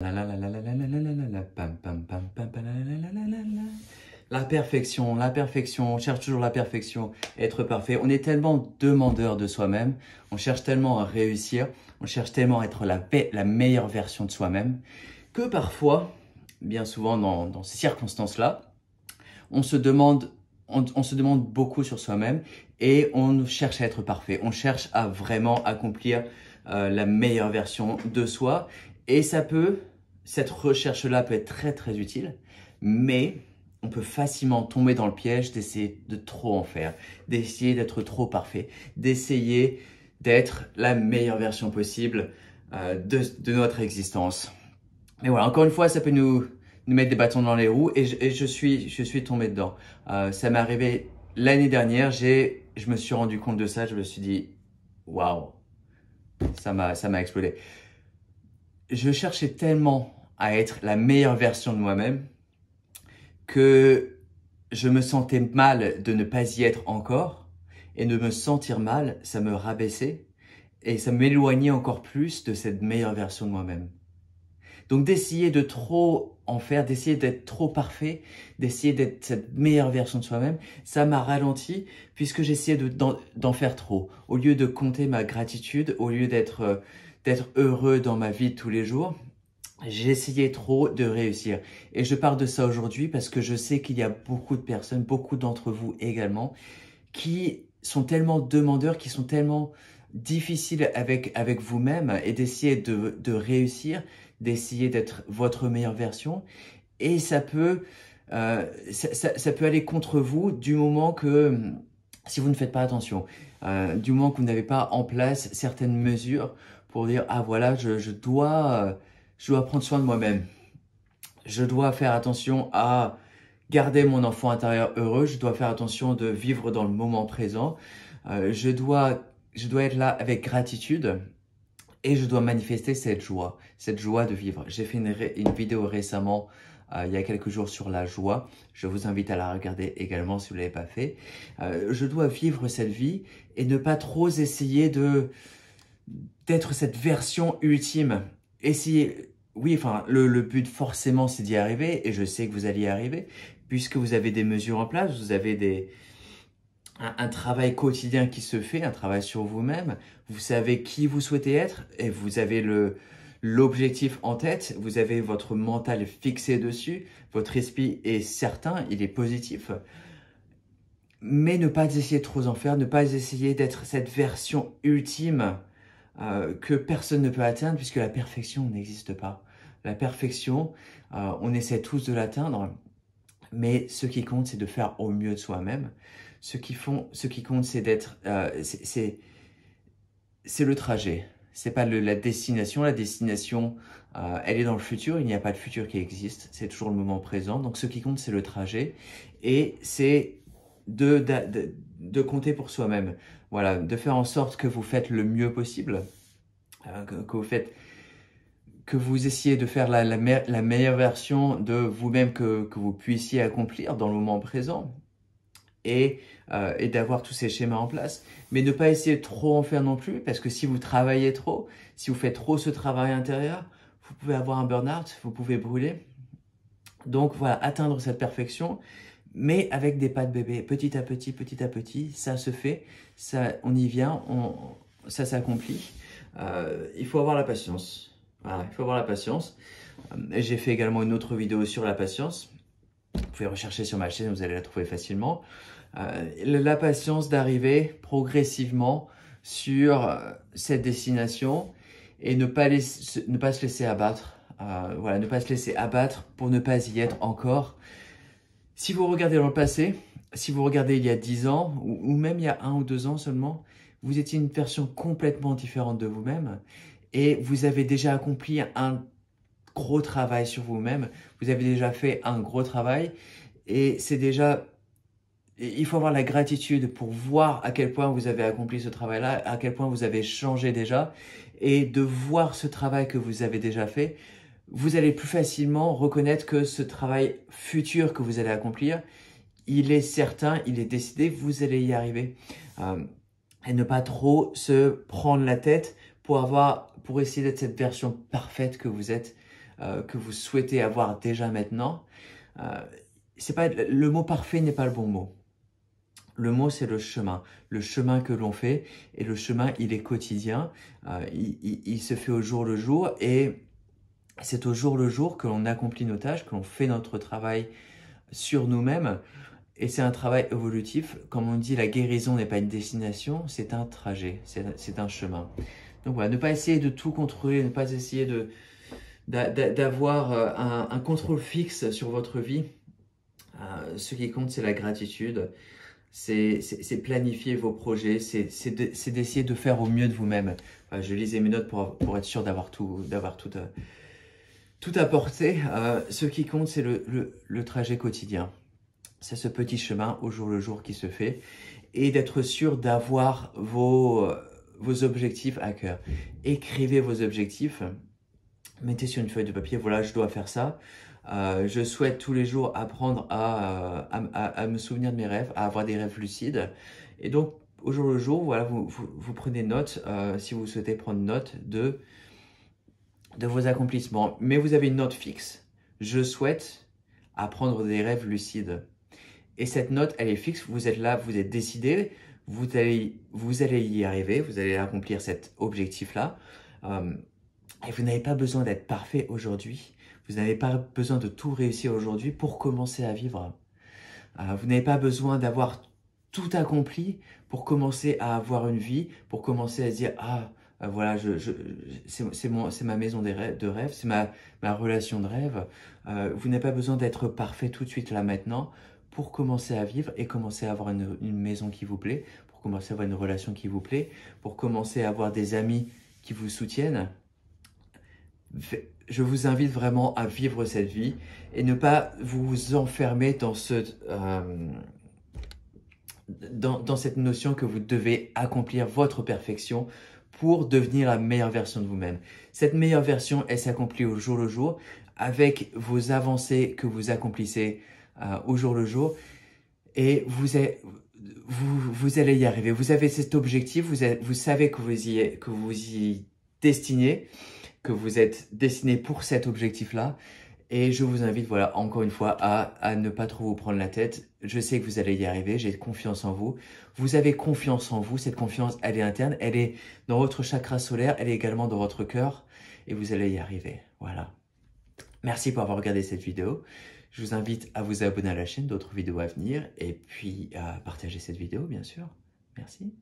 La perfection, on cherche toujours la perfection, être parfait. On est tellement demandeur de soi-même, on cherche tellement à réussir, on cherche tellement à être la meilleure version de soi-même, que parfois, bien souvent dans ces circonstances-là, on se demande beaucoup sur soi-même et on cherche à être parfait. On cherche à vraiment accomplir la meilleure version de soi. Et cette recherche-là peut être très très utile, mais on peut facilement tomber dans le piège d'essayer de trop en faire, d'essayer d'être trop parfait, d'essayer d'être la meilleure version possible de notre existence. Mais voilà, encore une fois, ça peut nous mettre des bâtons dans les roues et je suis tombé dedans. Ça m'est arrivé l'année dernière, je me suis rendu compte de ça, je me suis dit, waouh, ça m'a explosé. Je cherchais tellement à être la meilleure version de moi-même que je me sentais mal de ne pas y être encore, et de me sentir mal, ça me rabaissait et ça m'éloignait encore plus de cette meilleure version de moi-même. Donc d'essayer de trop en faire, d'essayer d'être trop parfait, d'essayer d'être cette meilleure version de soi-même, ça m'a ralenti puisque j'essayais d'en faire trop. Au lieu de compter ma gratitude, au lieu d'être heureux dans ma vie de tous les jours, j'ai essayé trop de réussir. Et je parle de ça aujourd'hui parce que je sais qu'il y a beaucoup de personnes, beaucoup d'entre vous également, qui sont tellement demandeurs, qui sont tellement difficiles avec vous-même et d'essayer de réussir, d'essayer d'être votre meilleure version. Et ça peut aller contre vous du moment que, si vous ne faites pas attention, du moment que vous n'avez pas en place certaines mesures pour dire « Ah voilà, je dois prendre soin de moi-même. Je dois faire attention à garder mon enfant intérieur heureux. Je dois faire attention de vivre dans le moment présent. Je dois être là avec gratitude et je dois manifester cette joie de vivre. » J'ai fait une vidéo récemment, il y a quelques jours sur la joie. Je vous invite à la regarder également si vous ne l'avez pas fait. Je dois vivre cette vie et ne pas trop essayer d'être cette version ultime. Oui, enfin, le but forcément c'est d'y arriver et je sais que vous allez y arriver puisque vous avez des mesures en place, vous avez un travail quotidien qui se fait, un travail sur vous-même, vous savez qui vous souhaitez être et vous avez l'objectif en tête, vous avez votre mental fixé dessus, votre esprit est certain, il est positif, mais ne pas essayer de trop en faire, ne pas essayer d'être cette version ultime que personne ne peut atteindre puisque la perfection n'existe pas. La perfection, on essaie tous de l'atteindre, mais ce qui compte, c'est de faire au mieux de soi-même. Ce qui compte, c'est d'être, c'est le trajet. C'est pas la destination. La destination, elle est dans le futur. Il n'y a pas de futur qui existe. C'est toujours le moment présent. Donc, ce qui compte, c'est le trajet. Et c'est de compter pour soi-même. Voilà, de faire en sorte que vous faites le mieux possible, que vous essayez de faire la meilleure version de vous-même que vous puissiez accomplir dans le moment présent et d'avoir tous ces schémas en place. Mais ne pas essayer de trop en faire non plus parce que si vous travaillez trop, si vous faites trop ce travail intérieur, vous pouvez avoir un burn-out, vous pouvez brûler. Donc voilà, atteindre cette perfection, mais avec des pas de bébé, petit à petit, ça se fait, on y vient, ça s'accomplit. Il faut avoir la patience. Voilà, il faut avoir la patience. J'ai fait également une autre vidéo sur la patience. Vous pouvez rechercher sur ma chaîne, vous allez la trouver facilement. La patience d'arriver progressivement sur cette destination et ne pas se laisser abattre. Voilà, ne pas se laisser abattre pour ne pas y être encore. Si vous regardez dans le passé, si vous regardez il y a 10 ans ou même il y a 1 ou 2 ans seulement, vous étiez une version complètement différente de vous-même et vous avez déjà accompli un gros travail sur vous-même. Vous avez déjà fait un gros travail et c'est déjà... Il faut avoir la gratitude pour voir à quel point vous avez accompli ce travail-là, à quel point vous avez changé déjà et de voir ce travail que vous avez déjà fait. Vous allez plus facilement reconnaître que ce travail futur que vous allez accomplir, il est certain, il est décidé, vous allez y arriver. Et ne pas trop se prendre la tête pour essayer d'être cette version parfaite que vous êtes que vous souhaitez avoir déjà maintenant. Le mot parfait n'est pas le bon mot. Le mot, c'est le chemin que l'on fait. Et le chemin, il est quotidien. Il se fait au jour le jour. Et c'est au jour le jour que l'on accomplit nos tâches, que l'on fait notre travail sur nous-mêmes. Et c'est un travail évolutif. Comme on dit, la guérison n'est pas une destination, c'est un trajet, c'est un chemin. Donc voilà, ne pas essayer de tout contrôler, ne pas essayer d'avoir un contrôle fixe sur votre vie. Ce qui compte, c'est la gratitude. C'est planifier vos projets, c'est d'essayer de faire au mieux de vous-même. Enfin, je lisais mes notes pour être sûr d'avoir tout apporté. Ce qui compte, c'est le trajet quotidien. C'est ce petit chemin au jour le jour qui se fait et d'être sûr d'avoir vos objectifs à cœur. Écrivez vos objectifs, mettez sur une feuille de papier, voilà, je dois faire ça. Je souhaite tous les jours apprendre à me souvenir de mes rêves, à avoir des rêves lucides. Et donc, au jour le jour, voilà, vous prenez note, si vous souhaitez prendre note de vos accomplissements. Mais vous avez une note fixe. Je souhaite apprendre des rêves lucides. Et cette note, elle est fixe, vous êtes là, vous êtes décidé, vous allez y arriver, vous allez accomplir cet objectif-là. Et vous n'avez pas besoin d'être parfait aujourd'hui. Vous n'avez pas besoin de tout réussir aujourd'hui pour commencer à vivre. Vous n'avez pas besoin d'avoir tout accompli pour commencer à avoir une vie, pour commencer à se dire « Ah, voilà, c'est ma maison de rêve, c'est ma relation de rêve. » Vous n'avez pas besoin d'être parfait tout de suite là maintenant pour commencer à vivre et commencer à avoir une maison qui vous plaît, pour commencer à avoir une relation qui vous plaît, pour commencer à avoir des amis qui vous soutiennent. Je vous invite vraiment à vivre cette vie et ne pas vous enfermer dans cette notion que vous devez accomplir votre perfection pour devenir la meilleure version de vous-même. Cette meilleure version, elle s'accomplit au jour le jour avec vos avancées que vous accomplissez au jour le jour et vous allez y arriver. Vous avez cet objectif, vous savez que vous y destinez, que vous êtes destiné pour cet objectif-là. Et je vous invite, voilà, encore une fois, à ne pas trop vous prendre la tête. Je sais que vous allez y arriver, j'ai confiance en vous. Vous avez confiance en vous, cette confiance, elle est interne, elle est dans votre chakra solaire, elle est également dans votre cœur. Et vous allez y arriver, voilà. Merci pour avoir regardé cette vidéo. Je vous invite à vous abonner à la chaîne, d'autres vidéos à venir. Et puis à partager cette vidéo, bien sûr. Merci.